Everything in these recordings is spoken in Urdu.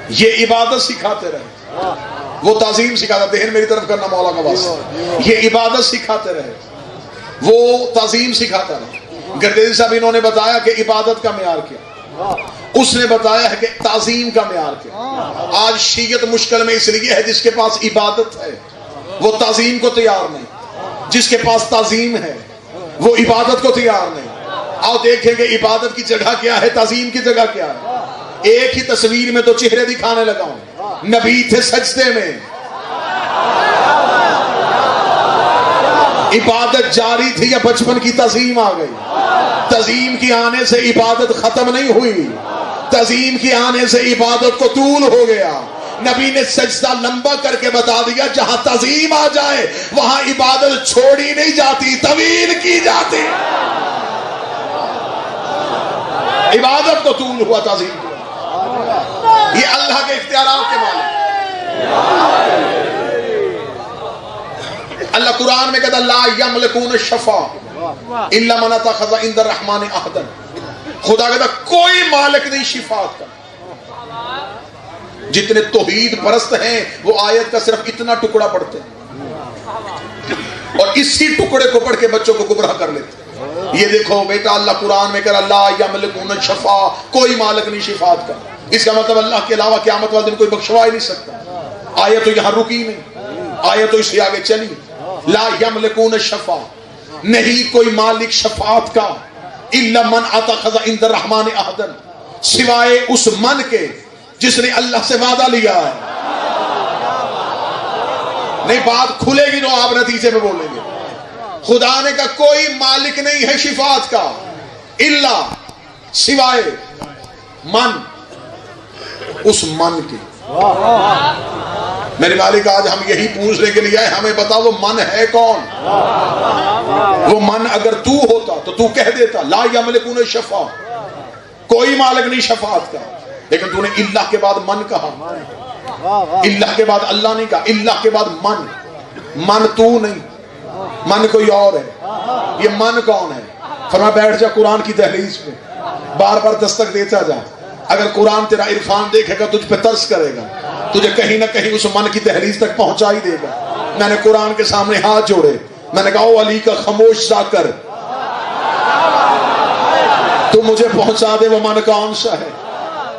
یہ عبادت سکھاتے رہے، وہ تعظیم سکھاتا، ذہن میری طرف کرنا مولا کا واسطہ، یہ عبادت سکھاتے رہے، وہ تعظیم سکھاتا رہے۔ گردیزی صاحب انہوں نے بتایا کہ عبادت کا معیار کیا، اس نے بتایا ہے کہ تعظیم کا معیار کیا۔ آج شیعت مشکل میں اس لیے ہے جس کے پاس عبادت ہے وہ تعظیم کو تیار نہیں، جس کے پاس تعظیم ہے وہ عبادت کو تیار نہیں۔ آؤ دیکھیں کہ عبادت کی جگہ کیا ہے، تعظیم کی جگہ کیا ہے۔ ایک ہی تصویر میں تو چہرے دکھانے لگا ہوں، نبی تھے سجدے میں، عبادت جاری تھی یا بچپن کی تعظیم آ گئی؟ تعظیم کی آنے سے عبادت ختم نہیں ہوئی، تعظیم کی آنے سے عبادت کو طول ہو گیا۔ نبی نے سجدہ لمبا کر کے بتا دیا جہاں تعظیم آ جائے وہاں عبادت چھوڑی نہیں جاتی، طویل کی جاتی۔ عبادت کو طول ہوا، تعظیم ہوا۔ یہ اللہ کے اختیارات کے مالک۔ اللہ قرآن میں کہتا لا یملکون الشفاء الا من اتخذ عند الرحمن عہدا، خدا کہتا کوئی مالک نہیں شفاعت کا۔ جتنے توحید پرست ہیں وہ آیت کا صرف اتنا ٹکڑا پڑھتے ہیں اور اسی ٹکڑے کو پڑھ کے بچوں کو گمراہ کر لیتے ہیں۔ یہ دیکھو بیٹا اللہ قرآن میں کہہ رہا لا یملکون الشفاء، کوئی مالک نہیں شفاعت کا۔ اس کا مطلب اللہ کے علاوہ قیامت والے دن کوئی بخشوا ہی نہیں سکتا۔ آیت تو یہاں رکی نہیں، آیت تو اس سے آگے چلی۔ لا یملکون الشفاء، نہیں کوئی مالک شفاعت کا، الا من اتخذ عند الرحمن عہدا، سوائے اس من کے جس نے اللہ سے وعدہ لیا ہے۔ نہیں بات کھلے گی تو آپ نتیجے میں بولیں گے۔ خدا نے کہا کوئی مالک نہیں ہے شفاعت کا، الا سوائے من، اس من کے۔ میرے مالک آج ہم یہی پوچھنے کے لیے آئے، ہمیں بتا وہ من ہے کون؟ وہ من اگر تو ہوتا تو تو کہہ دیتا لا یملکون الشفاء، کوئی مالک نہیں شفاعت کا، لیکن تو نے اللہ کے بعد من کہا، اللہ کے بعد اللہ نہیں کہا، اللہ کے بعد من۔ من تو نہیں، من کوئی اور ہے۔ یہ من کون ہے؟ فرمایا بیٹھ جا قرآن کی دہلیز پہ، بار بار دستک دیتا جا، اگر قرآن تیرا عرفان دیکھے گا تجھ پہ ترس کرے گا، تجھے کہیں نہ کہیں اس من کی دہلیز تک پہنچا ہی دے گا۔ میں نے قرآن کے سامنے ہاتھ جوڑے، میں نے کہا او علی کا خاموش سا کر، تو مجھے پہنچا دے وہ من کون سا ہے۔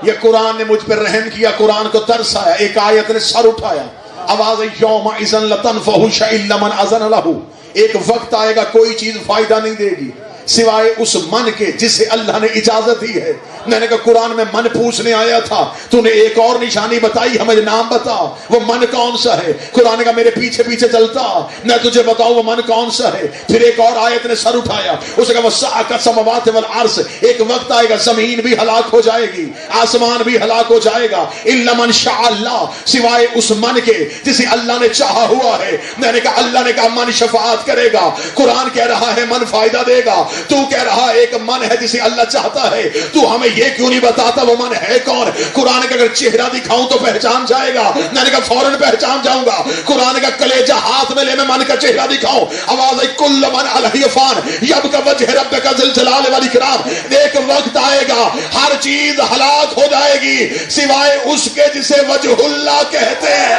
یہ قرآن نے مجھ پر رحم کیا، قرآن کو ترس آیا، ایک آیت نے سر اٹھایا، آواز یومئذ لتنفع الا من اذن له، ایک وقت آئے گا کوئی چیز فائدہ نہیں دے گی سوائے اس من کے جسے اللہ نے اجازت دی ہے۔ میں نے کہا قرآن میں من پوچھنے آیا تھا، تو نے ایک اور نشانی بتائی، ہمیں نام بتا وہ من کون سا ہے۔ قرآن کا میرے پیچھے پیچھے چلتا، میں تجھے بتاؤں وہ من کون سا ہے۔ پھر ایک اور آیت نے سر اٹھایا، اس نے کہا وسعت السماوات والارض، ایک وقت آئے گا زمین بھی ہلاک ہو جائے گی، آسمان بھی ہلاک ہو جائے گا، الا من شاء اللہ، سوائے اس من کے جسے اللہ نے چاہا ہوا ہے۔ میں نے کہا اللہ نے کہا من شفاعت کرے گا، قرآن کہہ رہا ہے من فائدہ دے گا، تو کہہ رہا ایک من ہے جسے اللہ چاہتا ہے، تو ہمیں یہ کیوں نہیں بتاتا وہ من ہے کون؟ قرآن کا اگر چہرہ دکھاؤں تو پہچان جائے گا، میں نے کہا فوراً پہچان جاؤں گا۔ قرآن کا کلیجہ ہاتھ میں لے میں من کا چہرہ دکھاؤں، آواز ہے کل من علیہ فان یبقى وجہ ربک ذی الجلال والاکرام، ایک وقت آئے گا ہر چیز ہلاک ہو جائے گی سوائے اس کے جسے وجہ اللہ کہتے ہیں،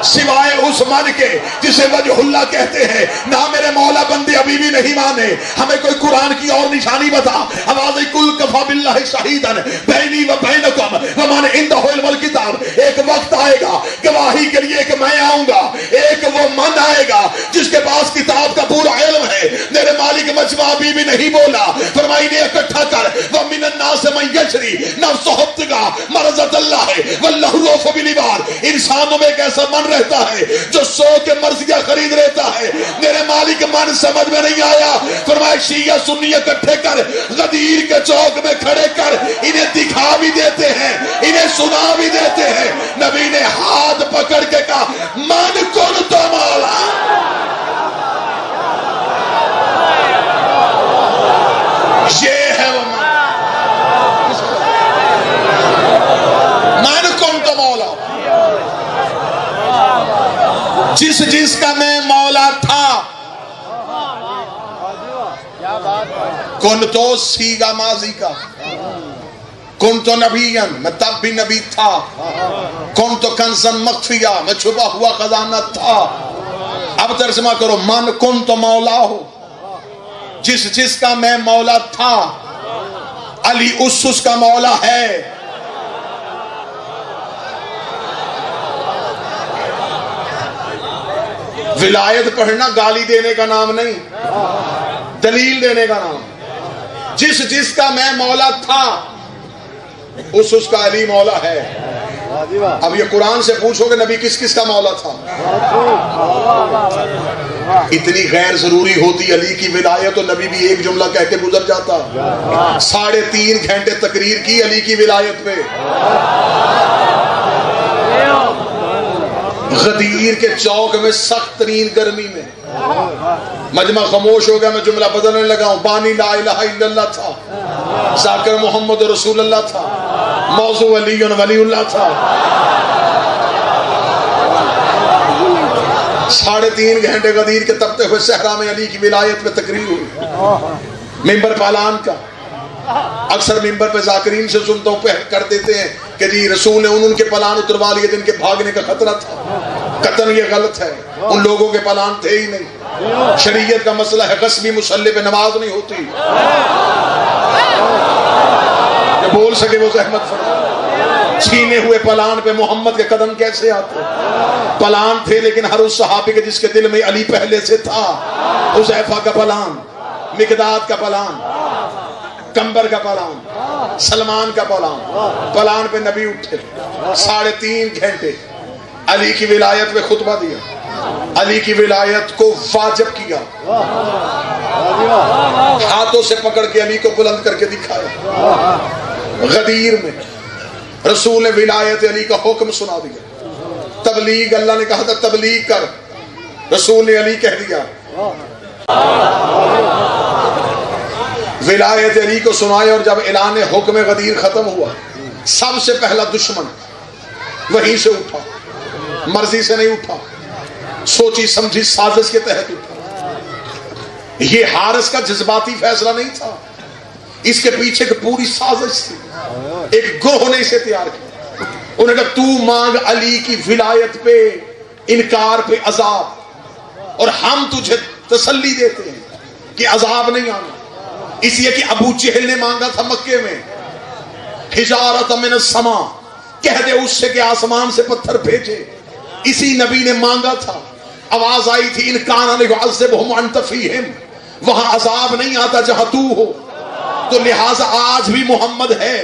سوائے اس من کے جسے وجہ اللہ کہتے ہیں۔ نہ میرے مولا بندے ابھی بھی نہیں مانے، ہمیں کوئی قرآن کی اور نشانی بتا۔ آواز کل کفا باللہ شہیدا بینی و بینکم ومن عنده علم الکتاب، ایک وقت آئے گا گواہی کے لیے کہ میں آؤں گا، ایک وہ من آئے گا جس کے پاس کتاب کا پورا علم ہے۔ میرے مالک مجمع ابھی بھی نہیں بولا، فرمائی نے اکٹھا کر ومن الناس من یشری نفسہ ابتغاء مرضات اللہ واللہ رؤوف بالعباد، انسانوں میں ایک ایسا من رہتا ہے جو سو کے مرضیاں خرید لیتا ہے۔ میرے مالک من سمجھ میں نہیں آیا، فرمایا شیعہ سنی اکٹھے کر غدیر کے چوک میں کھڑے کر، انہیں دکھا بھی دیتے ہیں انہیں سنا بھی دیتے ہیں۔ نبی نے ہاتھ پکڑ کے کہا من کن تو مولا، یہ ہے وہ من کن تو مولا، جس کا میں مولا تھا۔ کن تو سیگا ماضی کا، کن تو نبیًا، میں تب بھی نبی تھا، کن تو کنزن مخفیہ، میں چھپا ہوا خزانہ تھا۔ اب ترجمہ کرو، من کن تو مولا ہو، جس کا میں مولا تھا، علی اس کا مولا ہے۔ ولایت پڑھنا گالی دینے کا نام نہیں، دلیل دینے کا نام۔ جس کا میں مولا تھا، اس کا علی مولا ہے۔ اب یہ قرآن سے پوچھو کہ نبی کس کا مولا تھا؟ اتنی غیر ضروری ہوتی علی کی ولایت تو نبی بھی ایک جملہ کہہ کے گزر جاتا۔ 3.5 گھنٹے تقریر کی علی کی ولایت پہ، غدیر کے چوک میں سخت ترین گرمی میں۔ مجمع خاموش ہو گیا، میں جملہ بدلنے لگا ہوں۔ بانی لا الہ الا اللہ تھا، ذاکر محمد رسول اللہ تھا، موضوع علی ولی اللہ تھا۔ 3.5 گھنٹے غدیر کے تپتے ہوئے صحرا میں علی کی ولایت میں تقریر ہوئی، ممبر پالان کا۔ اکثر ممبر پہ ذاکرین سے سنتا ہوں کر دیتے ہیں کہ جی رسول نے ان کے پلان اتروا لیے جن کے بھاگنے کا خطرہ تھا۔ قطن یہ غلط ہے، ان لوگوں کے پلان تھے ہی نہیں۔ شریعت کا مسئلہ ہے، غصبی مسلح پہ نماز نہیں ہوتی۔ جو بول سکے وہ زحمت فرمائے۔ چھینے ہوئے پلان پہ محمد کے قدم کیسے آتے؟ پلان تھے لیکن ہر اس صحابی کے جس کے دل میں علی پہلے سے تھا۔ حذیفہ کا پلان، مقداد کا پلان، کمبر کا پلان، سلمان کا پلان پہ نبی اٹھے۔ 3.5 گھنٹے علی کی ولایت میں خطبہ دیا، علی کی ولایت کو واجب کیا، ہاتھوں سے پکڑ کے علی کو بلند کر کے دکھایا۔ غدیر میں رسول نے ولایت علی کا حکم سنا دیا۔ تبلیغ، اللہ نے کہا تھا تبلیغ کر، رسول نے علی کہہ دیا۔ ولایت علی کو سنائے، اور جب اعلان حکم غدیر ختم ہوا، سب سے پہلا دشمن وہیں سے اٹھا، مرضی سے نہیں اٹھا، سوچی سمجھی سازش کے تحت اٹھا۔ یہ حارث کا جذباتی فیصلہ نہیں تھا، اس کے پیچھے ایک پوری سازش تھی، ایک گروہ نے اسے تیار کیا۔ انہوں نے کہا تو مانگ علی کی ولایت پہ انکار پہ عذاب، اور ہم تجھے تسلی دیتے ہیں کہ عذاب نہیں آنا۔ اس لیے کہ ابو جہل نے مانگا تھا مکے میں، حجارۃ من السماء، کہہ دے اس سے کہ آسمان سے پتھر بھیجے۔ اسی نبی نے مانگا تھا، آواز آئی تھی ان کان لیعذبہم وانت فیہم، وہاں عذاب نہیں آتا جہاں تو ہو۔ تو لہٰذا آج بھی محمد ہے،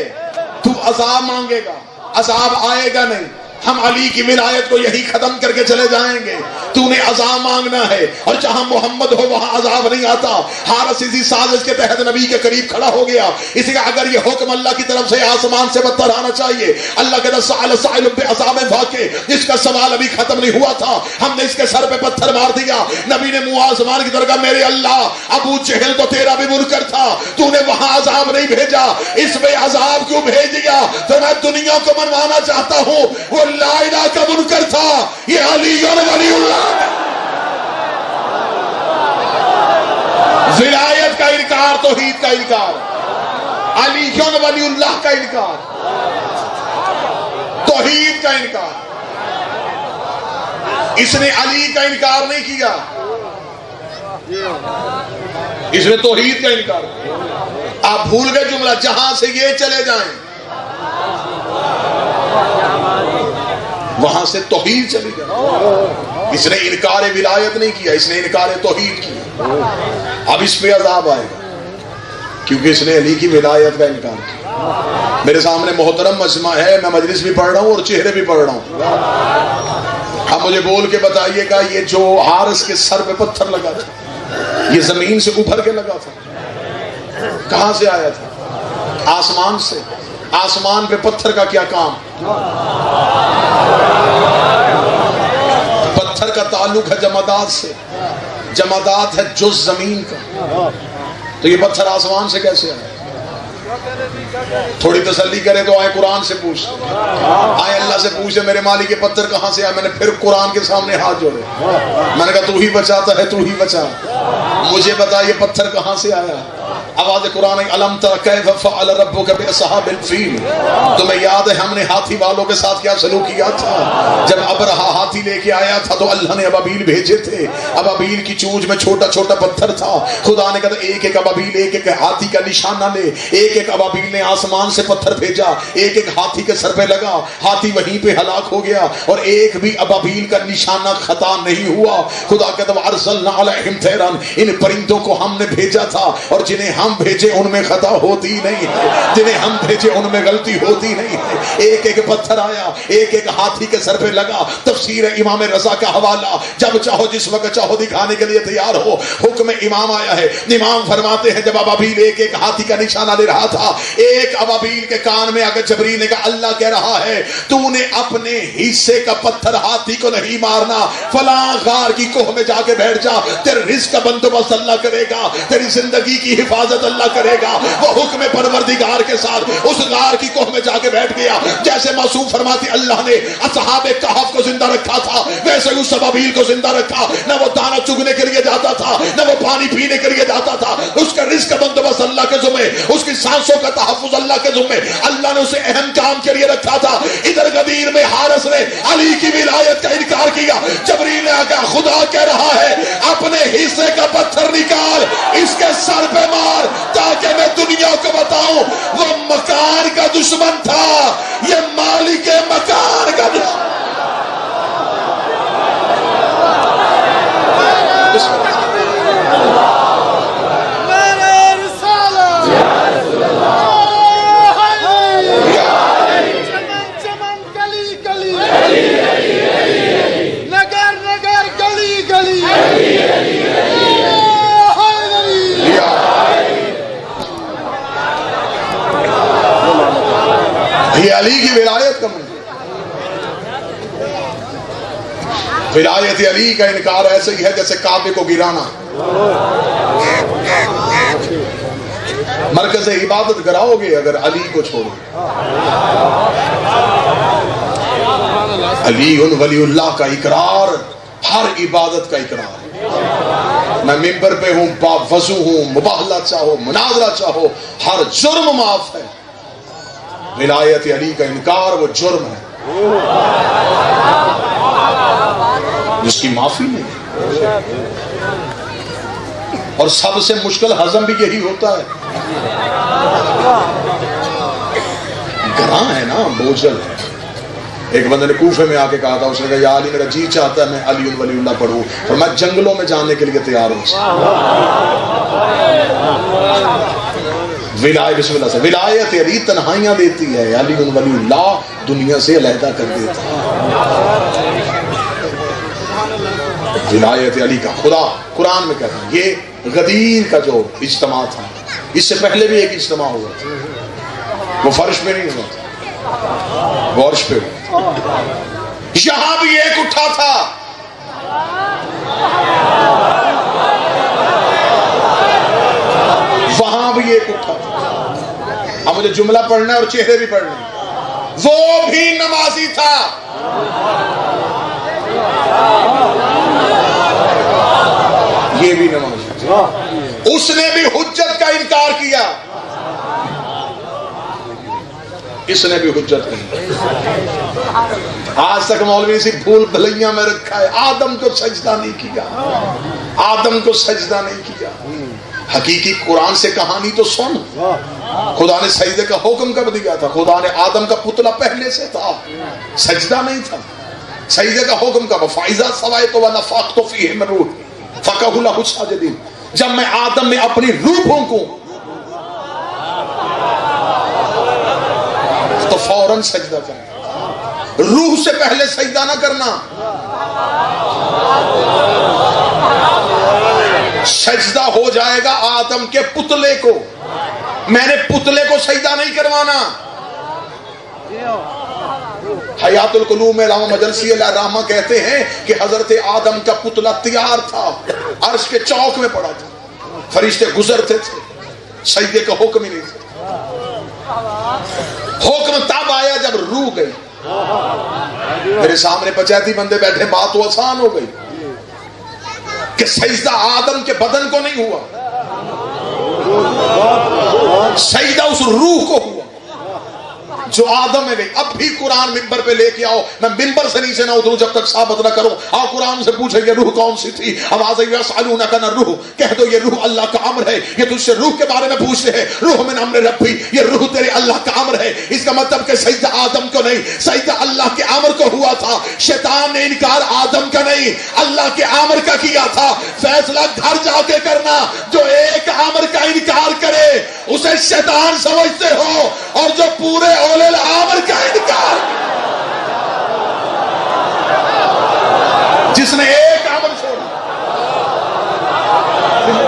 تو عذاب مانگے گا، عذاب آئے گا نہیں۔ ہم علی کی ولایت کو یہی ختم کر کے چلے جائیں گے، تو نے عذاب مانگنا ہے، اور جہاں محمد ہو وہاں عذاب نہیں آتا۔ حارث اسی سازش کے تحت نبی کے قریب کھڑا ہو گیا، اسی کا اگر یہ حکم اللہ کی طرف سے آسمان سے پتھر آنا چاہیے، اللہ کے سائل سائل بعذاب واقع، جس کا سوال ابھی ختم نہیں ہوا تھا، ہم نے اس کے سر پہ پتھر مار دیا۔ نبی نے منہ آسمان کی طرف کہا میرے اللہ، ابو جہل تو تیرا بھی منکر تھا، تو نے وہاں عذاب نہیں بھیجا، اس میں عذاب کیوں بھیج دیا؟ تو میں دنیا کو منوانا چاہتا ہوں، وہ لا الہ کا منکر تھا، یہ علی ولی اللہ ہے۔ ولایت کا انکار، توحید کا انکار، علی ولی اللہ کا انکار، توحید کا انکار۔ اس نے علی کا انکار نہیں کیا، اس نے توحید کا انکار کیا۔ آپ بھول گئے جملہ، جہاں سے یہ چلے جائیں وہاں سے توحید چلی جائے۔ اس نے انکار ولایت نہیں کیا، اس نے انکار توحید کیا۔ اب اس پہ عذاب آئے گا کیونکہ اس نے علی کی ولایت کا انکار کیا۔ میرے سامنے محترم مجمع ہے، میں مجلس بھی پڑھ رہا ہوں اور چہرے بھی پڑھ رہا ہوں۔ اب مجھے بول کے بتائیے گا، یہ جو حارث کے سر پہ پتھر لگا تھا، یہ زمین سے ابھر کے لگا تھا؟ کہاں سے آیا تھا؟ آسمان سے۔ آسمان پہ پتھر کا کیا کام؟ پتھر کا تعلق ہے جمادات سے، جمادات ہے جز زمین کا، تو یہ پتھر آسمان سے کیسے آیا؟ تھوڑی تسلی کرے تو آئے قرآن سے پوچھ، آئے اللہ سے پوچھے میرے مالک یہ پتھر کہاں سے آیا؟ میں نے پھر قرآن کے سامنے ہاتھ جوڑے، میں نے کہا تو ہی بچاتا ہے، تو ہی بچا، مجھے بتا یہ پتھر کہاں سے آیا؟ آواز قرآن ہے الم تر کیف فعل ربک باصحاب الفیل. تمہیں یاد ہے ہم نے ہاتھی والوں کے ساتھ کیا سلوک کیا تھا؟ جب ابرہا ہاتھی لے کے آیا تھا تو اللہ نے ابابیل بھیجے تھے. ابابیل کی چونچ میں چھوٹا چھوٹا پتھر تھا. خدا نے کہا ایک ایک ابابیل ایک ایک ہاتھی کا نشانہ لے. ایک ایک ابابیل نے آسمان سے پتھر بھیجا, ایک ایک ہاتھی کے سر پہ لگا, ہاتھی وہیں پہ ہلاک ہو گیا اور ایک بھی ابابیل کا نشانہ خطا نہیں ہوا. خدا کہتا ہے ارسلنا علیہم طیرا, ان پرندوں کو ہم نے بھیجا تھا اور جنہیں ہم بھیجے ان میں خطا ہوتی نہیں ہے, جنہیں ہم بھیجے ان میں غلطی ہوتی نہیں ہے. ایک ایک پتھر آیا, ایک ایک ہاتھی کے سر پہ لگا. تفسیر امام رضا کا حوالہ, جب چاہو جس وقت چاہو دکھانے کے لیے تیار ہو. حکم امام آیا ہے, امام فرماتے ہیں جب ابابیل ایک ایک ہاتھی کا نشانہ لے رہا تھا, ایک ابابیل کے کان میں اگر جبریل نے کہا اللہ کہہ رہا ہے تو نے اپنے حصے کا پتھر ہاتھی کو نہیں مارنا, فلاں غار کی کوہ میں جا کے بیٹھ جا, تیرے رزق کا بندوبست اللہ کرے گا, تیری زندگی کی حفاظت اللہ کرے گا. وہ حکم پروردگار کے ساتھ اس غار کی کوہ میں جا کے بیٹھ گیا. جیسے معصوم فرماتی اللہ نے اصحاب کہف کو زندہ رکھا تھا, ویسے اس ابابیل کو زندہ رکھا. نہ وہ دانا چگنے کے لیے جاتا تھا, نہ وہ پانی پینے کے لیے جاتا تھا. اس کا رزق کا بندوبست اللہ کے ذمہ, اس کی سانسوں کا تحفظ اللہ کے ذمہ. اللہ نے اسے اہم کام کے لیے رکھا تھا. ادھر غدیر میں حارث نے علی کی ولایت کا انکار کیا. جبریل نے کہا خدا کہہ رہا ہے اپنے حصے کا پتھر نکال, اس کے سر پہ مار تاکہ میں دنیا کو بتاؤں وہ مکان کا دشمن تھا, یہ مالک مکان کا دشمن. یہ علی کی ولایت کا منظر. ولایت علی کا انکار ایسے ہی ہے جیسے کعبے کو گرانا. مرکز عبادت گراؤ گے اگر علی کو چھوڑو. علی ولی اللہ کا اقرار ہر عبادت کا اقرار. میں ممبر پہ ہوں, وضو ہوں, مباہلہ چاہو, مناظرہ چاہو, ہر جرم معاف ہے. ولایت علی کا انکار وہ جرم ہے جس کی معافی نہیں. اور سب سے مشکل ہضم بھی یہی ہوتا ہے. گراں ہے نا, بوجھل ہے. ایک بندے نے کوفے میں آ کے کہا تھا, اس نے کہا یا علی میرا جی چاہتا ہے میں علی ولی اللہ پڑھوں اور میں جنگلوں میں جانے کے لیے تیار ہوں. بسم اللہ سے ولایت علی تنہائیاں دیتی ہے, علی ولی اللہ دنیا سے علیحدہ کر دیتا ہے. ولایت علی کا خدا قرآن میں کہتا ہے. یہ غدیر کا جو اجتماع تھا, اس سے پہلے بھی ایک اجتماع ہوا تھا, وہ فرش پہ نہیں ہوا تھا, وہ عرش پہ ہوا. یہاں بھی ایک اٹھا تھا, وہاں بھی ایک اٹھا تھا. اب مجھے جملہ پڑھنا ہے اور چہرے بھی پڑھنے. وہ بھی نمازی تھا, یہ بھی نمازی تھا. اس نے بھی حجت کا انکار کیا, اس نے بھی حجت نہیں. آج تک مولوی سے بھول بھلیاں میں رکھا ہے. آدم کو سجدہ نہیں کیا, آدم کو سجدہ نہیں کیا. حقیقی قرآن سے کہانی تو سن. خدا نے سجدے کا حکم کب دیا تھا؟ خدا نے آدم کا پتلا پہلے سے تھا, سجدہ نہیں تھا. سجدے کا حکم کب؟ فَإِذَا سَوَيْتُ وَنَفَخْتُ فِيهِ مِن رُوحِي فَقَعُوا لَهُ سَاجِدِينَ. جب میں آدم میں اپنی روح پھونکوں تو فوراً سجدہ کرنا. روح سے پہلے سجدہ نہ کرنا. سجدہ ہو جائے گا آدم کے پتلے کو, میں نے پتلے کو سجدہ نہیں کروانا. حیات القلوب میں علامہ مجلسی علیہ الرحمہ کہتے ہیں کہ حضرت آدم کا پتلا تیار تھا, عرش کے چوک میں پڑا تھا, فرشتے گزرتے تھے, سجدے کا حکم ہی نہیں تھا. حکم تب آیا جب روح گئی. میرے سامنے 35 بندے بیٹھے, بات تو آسان ہو گئی کہ سجدہ آدم کے بدن کو نہیں ہوا, سجدہ اس روح کو ہوا جو آدم میں گئی. اب بھی قرآن ممبر پہ لے کے آؤ, میں ممبر سے نیچے نہ اتروں جب تک ثابت نہ کروں. آؤ قرآن سے پوچھے یہ روح کون سی تھی. آواز آئی یسألونک عن الروح, کہہ دو یہ روح اللہ کا امر ہے. یہ تجھ سے روح کے بارے میں پوچھتے ہیں, روح من امر ربی, یہ روح تیرے اللہ کا امر ہے. اس کا مطلب کہ سجدہ آدم کو نہیں, سجدہ اللہ کے امر کو ہوا تھا. شیطان نے انکار آدم کا نہیں اللہ کے امر کا کیا تھا. فیصلہ گھر جا کے کرنا, جو ایک امر کا انکار کرے اسے شیطان سمجھتے ہو, اور جو پورے اولے الامر کا انکار جس نے ایک امر چھوڑا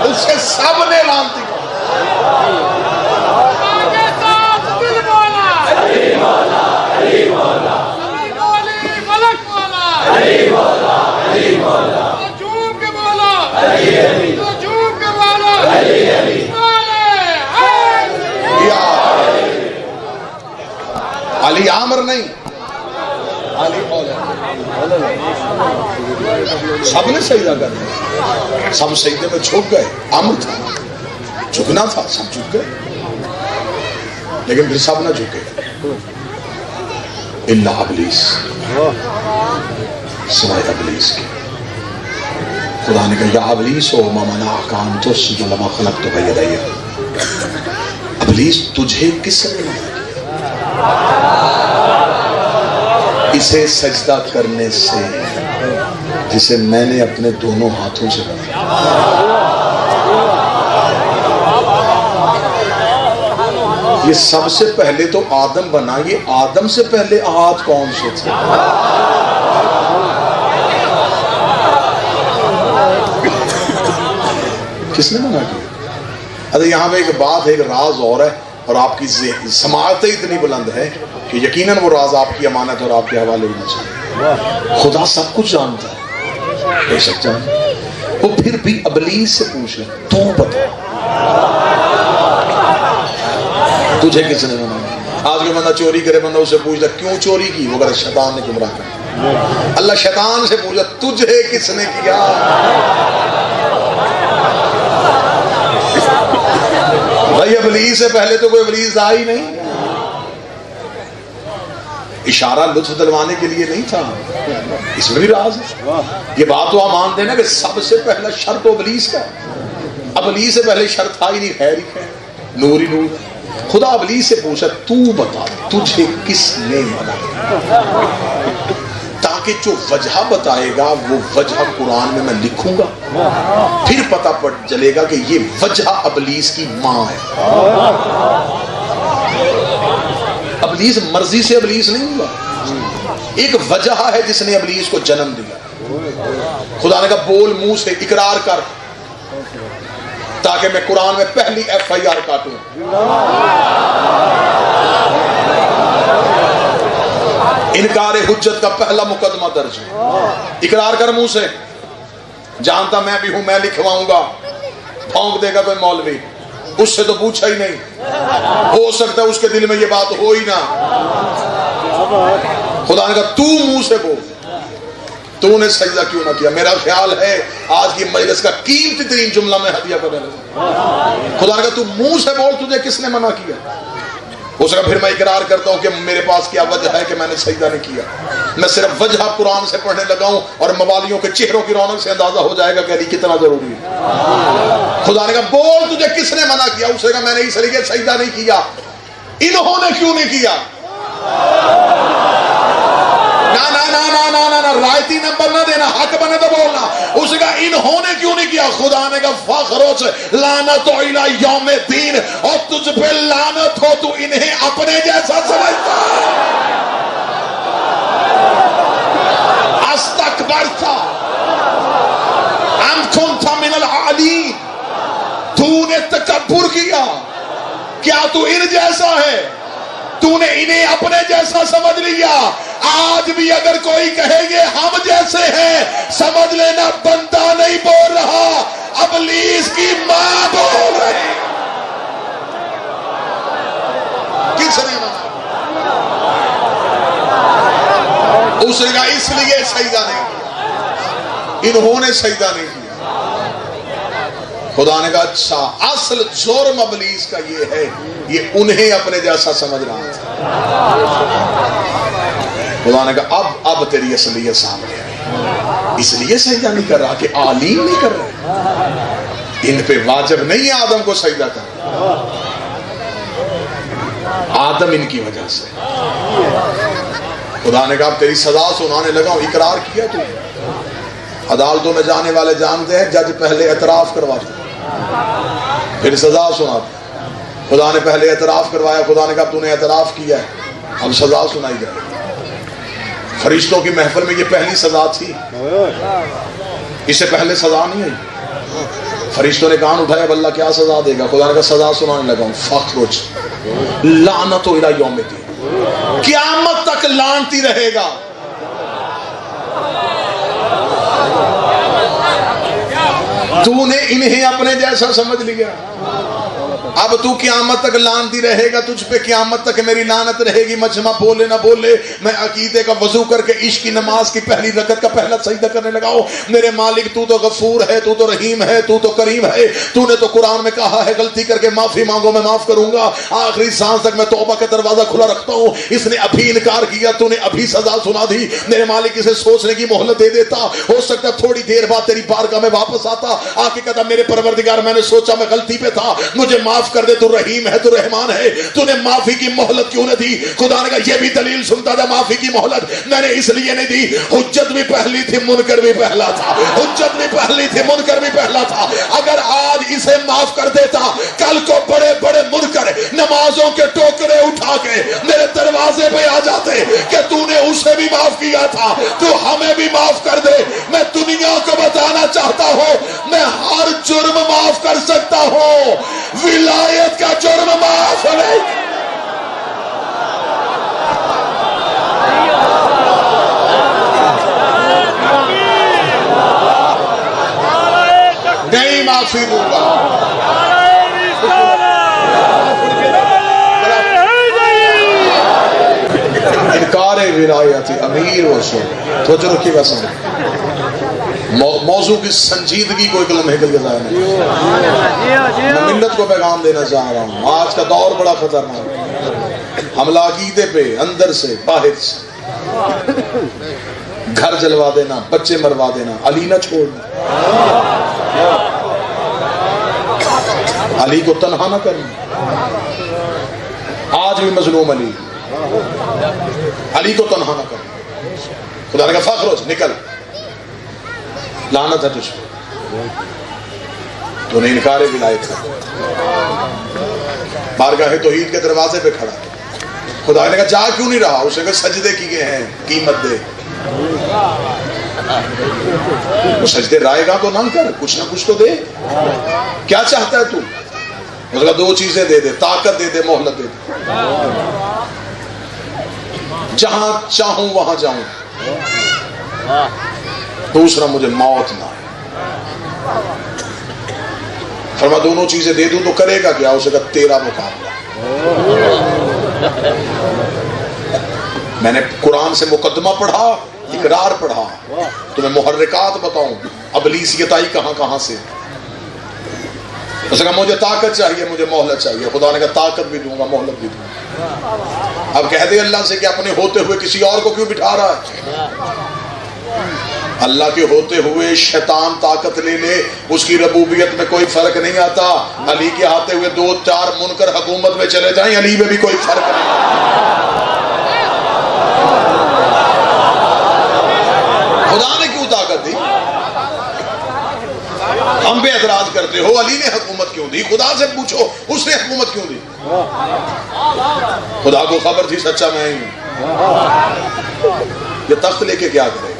اس سے سب نے لانتی علی عامر نہیں, علی سب نے سجدہ کر دیا, سب سجدے میں جھک گئے. امر تھا, جھکنا تھا, سب جھک گئے, لیکن پھر سب نہ جھکے الا ابلیس, سوائے ابلیس کے. خدا نے کہا یا ابلیس و ما منعک ان تسجد لما خلقت بیدی, ابلیس تجھے کس نے منع کیا اسے سجدہ کرنے سے جسے میں نے اپنے دونوں ہاتھوں سے بنایا. یہ سب سے پہلے تو آدم بنا, یہ آدم سے پہلے ہاتھ کون سے تھے؟ کس نے منع کیا؟ ارے یہاں پہ ایک بات ہے, ایک راز اور ہے, اور آپ کی سماعتیں اتنی بلند ہے کہ یقیناً وہ راز آپ کی امانت اور آپ کے حوالے ہونا چاہیے. خدا سب کچھ جانتا ہے, بے شک جانتا ہے. وہ پھر بھی ابلیس سے پوچھ لے, تو بتا تجھے کس نے منع کیا؟ آج کے بندہ چوری کرے, بندہ اسے پوچھتا کیوں چوری کی, وہ کہتا شیطان نے گمراہ کیا. اللہ شیطان سے پوچھتا تجھے کس نے کیا؟ بھائی ابلیس سے پہلے تو کوئی ابلیس آ ہی نہیں. اشارہ لطف دلوانے کے لیے نہیں تھا, اس میں بھی راز ہے. یہ بات تو آپ مانتے ہیں نا کہ سب سے پہلا شر تو ابلیس کا, ابلیس سے پہلے شر تھا ہی نہیں, خیر ہی خیر, نور ہی نور. خدا ابلیس سے پوچھا تو بتا تجھے کس نے منع کیا, تاکہ جو وجہ بتائے گا وہ وجہ قرآن میں لکھوں گا, پھر پتہ پڑ چلے گا کہ یہ وجہ ابلیس کی ماں ہے. ابلیس مرضی سے ابلیس نہیں ہوا, ایک وجہ ہے جس نے ابلیس کو جنم دیا. خدا نے کہا بول منہ سے, اقرار کر, تاکہ میں قرآن میں پہلی ایف آئی آر کاٹوں. انکار حجت کا پہلا مقدمہ درج ہے. اقرار کر منہ سے, جانتا میں بھی ہوں, میں لکھواؤں گا. پھونک دے گا کوئی مولوی, اس سے تو پوچھا ہی نہیں, ہو سکتا ہے اس کے دل میں یہ بات ہو ہی نہ. خدا نے کہا تو منہ سے بول, تو نے سجدہ کیوں نہ کیا. میرا خیال ہے آج کی مجلس کا قیمتی ترین جملہ میں ہدیہ کرنے لگا. خدا نے کہا تو منہ سے بول, تجھے کس نے منع کیا. اس کا پھر میں اقرار کرتا ہوں کہ میرے پاس کیا وجہ ہے کہ میں نے سجدہ نہیں کیا. میں صرف وجہ قرآن سے پڑھنے لگا ہوں, اور موالیوں کے چہروں کی رونق سے اندازہ ہو جائے گا کہ علی کتنا ضروری ہے. خدا نے کہا بول تجھے کس نے منع کیا. اس نے کہا میں نے اس لیے سجدہ نہیں کیا. انہوں نے کیوں نہیں کیا؟ رائتی نمبر نہ دینا, حق بنے تو بولنا. اس کا انہوں نے کیوں نہیں کیا. خدا نے کہا فخروچ لعنت الی یوم الدین, اور تجھ پہ لعنت ہو تو انہیں اپنے جیسا سمجھتا. استکبرت ان کنت من العالین, تو نے تکبر کیا, کیا تو ان جیسا ہے, تو نے انہیں اپنے جیسا سمجھ لیا. آج بھی اگر کوئی کہے گے ہم جیسے ہیں, سمجھ لینا بندہ نہیں بول رہا, ابلیس کی ماں بول رہی. کس نے منع؟ اس نے کہا اس لیے سجدہ نہیں کیا, انہوں نے سجدہ نہیں کیا. خدا نے کہا اچھا اصل جرم ابلیس کا یہ ہے، یہ انہیں اپنے جیسا سمجھ رہا تھا۔ خدا نے کہا اب تیری اصلیت سامنے آئی، اس لیے سجدہ نہیں کر رہا کہ عالم نہیں کر رہے، ان پہ واجب نہیں ہے آدم کو سجدہ کرنا، آدم ان کی وجہ سے۔ خدا نے کہا اب تیری سزا سنانے لگا ہوں، اقرار کیا تو عدالتوں میں جانے والے جانتے ہیں جج پہلے اعتراف کرواتے پھر سزا سناتے۔ خدا نے پہلے اعتراف کروایا، خدا نے کہا تو نے اعتراف کیا ہے اب سزا سنائی جائے۔ فرشتوں کی محفل میں یہ پہلی سزا تھی، اس سے پہلے سزا نہیں آئی۔ فرشتوں نے کان اٹھایا اب اللہ کیا سزا دے گا؟ خدا نے کہا سزا سنانے لگا ہوں، فخرج لعنت الی یوم الدین، قیامت تک لعنتی رہے گا۔ تو نے انہیں اپنے جیسا سمجھ لیا، اب تو قیامت تک لعنتی رہے گا، تجھ پہ قیامت تک میری لعنت رہے گی، مجمع بولے نہ بولے میں عقیدے کا وضو کر کے عشق کی نماز کی پہلی رکعت کا پہلا سجدہ کرنے لگا ہوں۔ میرے مالک تو غفور ہے، تو رحیم ہے، تو کریم ہے، تو نے تو قرآن میں کہا ہے غلطی کر کے معافی مانگو میں معاف کروں گا، آخری سانس تک میں توبہ کا دروازہ کھلا رکھتا ہوں۔ اس نے ابھی انکار کیا، تو نے ابھی سزا سنا دی، میرے مالک اسے سوچنے کی مہلت دے دیتا، ہو سکتا تھوڑی دیر بعد تیری بارگاہ میں واپس آتا، آ کے کہتا میرے پروردگار میں نے سوچا میں غلطی پہ تھا، مجھے معاف کر دے، تو رحیم ہے، تو رحمان ہے، تو نے معافی کی مہلت کیوں نہ دی؟ خدا نے کہا یہ بھی دلیل سنتا تھا معافی کی مہلت میں نے اس لیے نہیں دی، حجت بھی پہلی تھی منکر بھی پہلا تھا، حجت بھی پہلی تھی منکر بھی پہلا تھا۔ اگر آج اسے معاف کر دیتا، کل کو بڑے بڑے منکر نمازوں کے ٹوکرے اٹھا کے میرے دروازے پہ آ جاتے کہ تو نے اسے بھی معاف کیا تھا، تو ہمیں بھی معاف کر دے۔ میں دنیا کو بتانا چاہتا ہوں میں ہر جرم معاف کر سکتا ہوں، ولایت کا جرم معاف نہیں۔ نہیں معافی دوں گا۔ انکار ولایت امیر و سو تو جو رکھی گا سمجھ موضوع کی سنجیدگی کو ایک لمحے کے لیے ضائع نہیں۔ میں ملت کو پیغام دینا چاہ رہا ہوں، آج کا دور بڑا خطرناک ہے، حملہ عقیدے پہ اندر سے باہر سے، گھر جلوا دینا، بچے مروا دینا، علی نہ چھوڑنا، علی کو تنہا نہ کرنا۔ آج بھی مظلوم علی کو تنہا نہ کرنا۔ خدا نے کہا فخروز نکل، لعنت ہے تجھ پہ، تو نے انکار ولایت کر، بارگاہ توحید کے دروازے پہ کھڑا۔ خدا نے کہا جا کیوں نہیں رہا؟ اسے کہا سجدے کیے ہیں، قیمت دے۔ وہ سجدے رائے گا تو نہ کر، کچھ نہ کچھ تو دے، کیا چاہتا ہے تو؟ اس کا دو چیزیں دے دے، طاقت دے دے، مہلت دے دے، جہاں چاہوں وہاں جاؤں، دوسرا مجھے موت نہ آئے۔ فرما دونوں چیزیں دے دوں تو کرے گا کیا؟ اسے کہا تیرا مقابلہ۔ میں نے قرآن سے مقدمہ پڑھا، اقرار پڑھا، تمہیں محرکات بتاؤں ابلیسیت آئی کہاں کہاں سے۔ اس نے کہا مجھے طاقت چاہیے، مجھے مہلت چاہیے۔ خدا نے کہا طاقت بھی دوں گا، مہلت بھی دوں گا۔ اب کہہ دے اللہ سے کہ اپنے ہوتے ہوئے کسی اور کو کیوں بٹھا رہا ہے؟ اللہ کے ہوتے ہوئے شیطان طاقت لے لے، اس کی ربوبیت میں کوئی فرق نہیں آتا۔ علی کے آتے ہوئے 2-4 منکر حکومت میں چلے جائیں، علی میں بھی کوئی فرق نہیں آتا۔ خدا نے کیوں طاقت دی؟ ہم پہ اعتراض کرتے ہو علی نے حکومت کیوں دی؟ خدا سے پوچھو اس نے حکومت کیوں دی؟ خدا کو خبر تھی سچا میں ہی ہوں۔ یہ تخت لے کے کیا کرے گا؟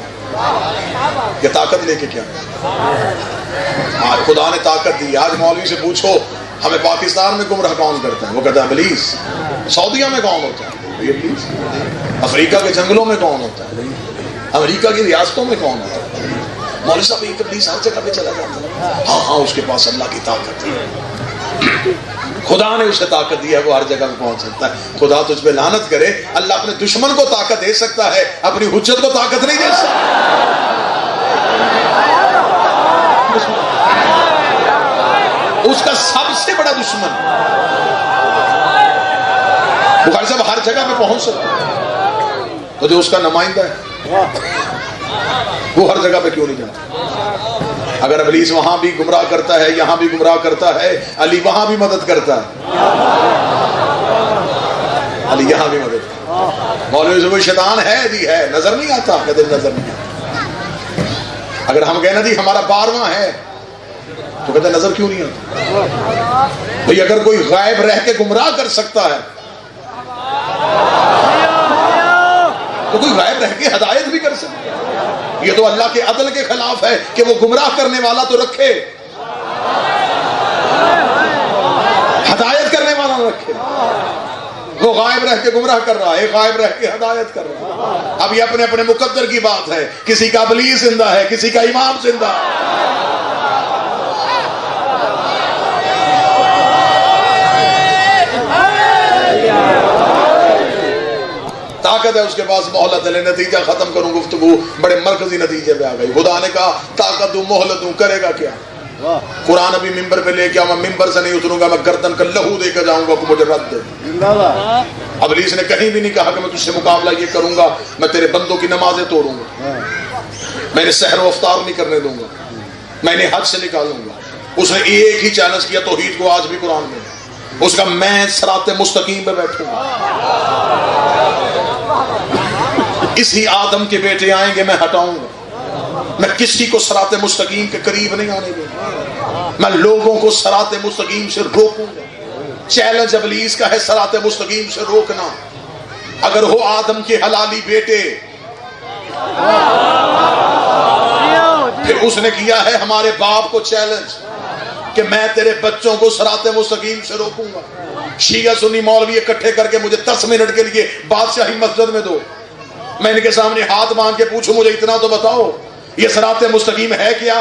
یہ طاقت لے کے کیا کرے گا؟ آج خدا نے طاقت دی۔ آج مولوی سے پوچھو ہمیں پاکستان میں گمراہ کون کرتا ہے؟ وہ کہتا ہے ابلیس۔ سعودیہ میں کون ہوتا ہے؟ یہ ابلیس۔ افریقہ کے جنگلوں میں کون ہوتا ہے؟ امریکہ کی ریاستوں میں کون ہوتا ہے؟ مولوی صاحب ایک ابلیس ہر جگہ پہ چلا جاتا ہے۔ ہاں اس کے پاس اللہ کی طاقت ہے، خدا نے اسے طاقت دی ہے، وہ ہر جگہ پہ پہنچ سکتا ہے۔ خدا تجھ پہ لعنت کرے، اللہ اپنے دشمن کو طاقت دے سکتا ہے، اپنی حجت کو طاقت نہیں دے سکتا۔ اس کا سب سے بڑا دشمن بخاری صاحب ہر جگہ پہ پہنچ سکتا ہے، تو جو اس کا نمائندہ ہے وہ ہر جگہ پہ کیوں نہیں جاتا؟ اگر ابلیس وہاں بھی گمراہ کرتا ہے، یہاں بھی گمراہ کرتا ہے، علی وہاں بھی مدد کرتا ہے، علی یہاں بھی مدد کرتا ہے۔ مولوی سے کوئی شیطان ہے جی ہے، نظر نہیں آتا، کہتے نظر نہیں آتا۔ اگر ہم کہنا جی ہمارا 12واں ہے تو کہتے نظر کیوں نہیں آتا؟ بھئی اگر کوئی غائب رہ کے گمراہ کر سکتا ہے تو کوئی غائب رہ کے ہدایت بھی کر سکتا ہے۔ یہ تو اللہ کے عدل کے خلاف ہے کہ وہ گمراہ کرنے والا تو رکھے، ہدایت کرنے والا نہ رکھے۔ وہ غائب رہ کے گمراہ کر رہا ہے، غائب رہ کے ہدایت کر رہا ہے۔ اب یہ اپنے اپنے مقدر کی بات ہے، کسی کا ابلیس زندہ ہے، کسی کا امام زندہ ہے۔ طاقت ہے اس کے پاس، مہلت ہے۔ نتیجہ ختم کروں گفتگو، بڑے مرکزی نتیجے پہ آ گئی۔ خدا نے کہا طاقت دوں، مہلت دوں، کرے گا کیا؟ قرآن ابھی ممبر پہ لے کے آؤں، میں ممبر سے نہیں اتروں گا، میں گردن کا لہو دے کے جاؤں گا کہ مجھے رد دے۔ ابلیس نے کہیں بھی نہیں کہا کہ میں تجھ سے مقابلہ یہ کروں گا، میں تیرے بندوں کی نمازیں توڑوں گا، میں انہیں سحر و افطار نہیں کرنے دوں گا، میں انہیں حج سے نکالوں گا۔ اس نے ایک ہی چیلنج کیا توحید کو، آج بھی قرآن میں اس کا میں صراط مستقیم پہ بیٹھوں گا، اسی آدم کے بیٹے آئیں گے میں ہٹاؤں گا، میں کسی کو صراط مستقیم کے قریب نہیں آنے دوں گا، میں لوگوں کو صراط مستقیم سے روکوں گا۔ چیلنج ابلیس کا ہے صراط مستقیم سے روکنا۔ اگر ہو آدم کے حلالی بیٹے، پھر اس نے کیا ہے ہمارے باپ کو چیلنج کہ میں تیرے بچوں کو صراط مستقیم سے روکوں گا۔ شیعہ سنی مولوی اکٹھے کر کے مجھے 10 منٹ کے لیے بادشاہی مسجد میں دو، میں ان کے سامنے ہاتھ مانگ کے پوچھوں مجھے اتنا تو بتاؤ یہ صراط مستقیم ہے کیا؟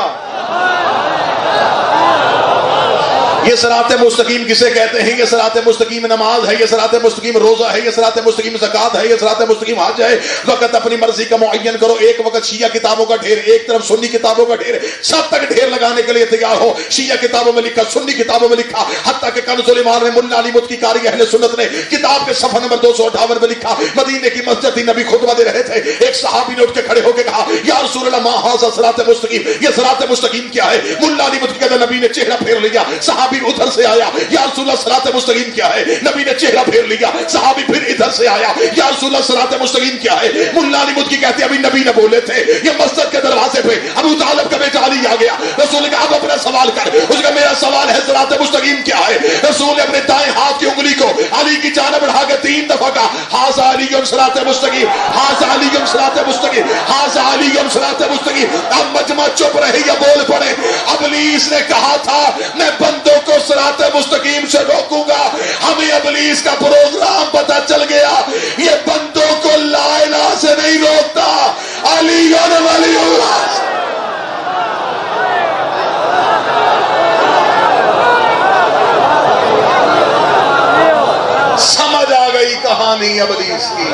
یہ صراط مستقیم کسے کہتے ہیں؟ یہ صراط مستقیم نماز ہے، یہ صراط مستقیم روزہ ہے، یہ صراط مستقیم زکوٰۃ ہے، یہ صراط مستقیم حج ہے۔ وقت اپنی مرضی کا معین کرو، ایک وقت شیعہ کتابوں کا ڈھیر، ایک طرف سنی کتابوں کا ڈھیر، سب تک ڈھیر لگانے کے لیے تیار ہو۔ شیعہ کتابوں میں لکھا، سنی کتابوں میں لکھا، حتیٰ کہ کنز الایمان میں ملا علی مدکی قاری اہل سنت نے کتاب کے صفحہ نمبر 258 میں لکھا، مدینے کی مسجد تھی، نبی خطبہ دے رہے تھے، ایک صحابی نے اٹھ کے کھڑے ہو کے کہا یا رسول اللہ ما ھذا صراط مستقیم، یہ صراط مستقیم کیا ہے؟ ملا علی مدکی کہتا نبی نے چہرہ پھیر لیا، صحابی ادھر سے آیا یا رسول اللہ صراط مستقیم کیا ہے؟ نبی نے چہرہ پھیر لیا، صحابی پھر ادھر سے آیا یا رسول اللہ صراط مستقیم کیا ہے؟ ملا علی مدکی کہتے ابھی نبی نے بولے تھے۔ یہ مسجد کے دروازے پہ ابو طالب کا بیٹا علی آ گیا، رسول نے کہا اب اپنا سوال کر، اس کا میرا سوال ہے صراط مستقیم کیا ہے؟ رسول نے اپنے دائیں ہاتھ کی انگلی کو علی کی جانب بڑھا کے 3 دفعہ کہا ھذا علی صراط مستقیم، ھذا علی صراط مستقیم، ھذا علی صراط مستقیم۔ اب مجمع چپ رہے یا بول پڑے؟ ابلیس نے کہا تھا میں بندوں کو صراط مستقیم سے روکوں گا، ہمیں ابلیس کا پروگرام پتا چل گیا، یہ بندوں کو لا الہ سے نہیں روکتا، علی ولی اللہ سے۔ سمجھ آ گئی کہانی ابلیس کی،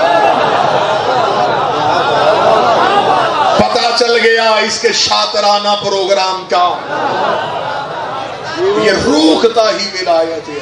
پتا چل گیا اس کے شاطرانہ پروگرام کا، یہ روکتا ہی ولایت ہے۔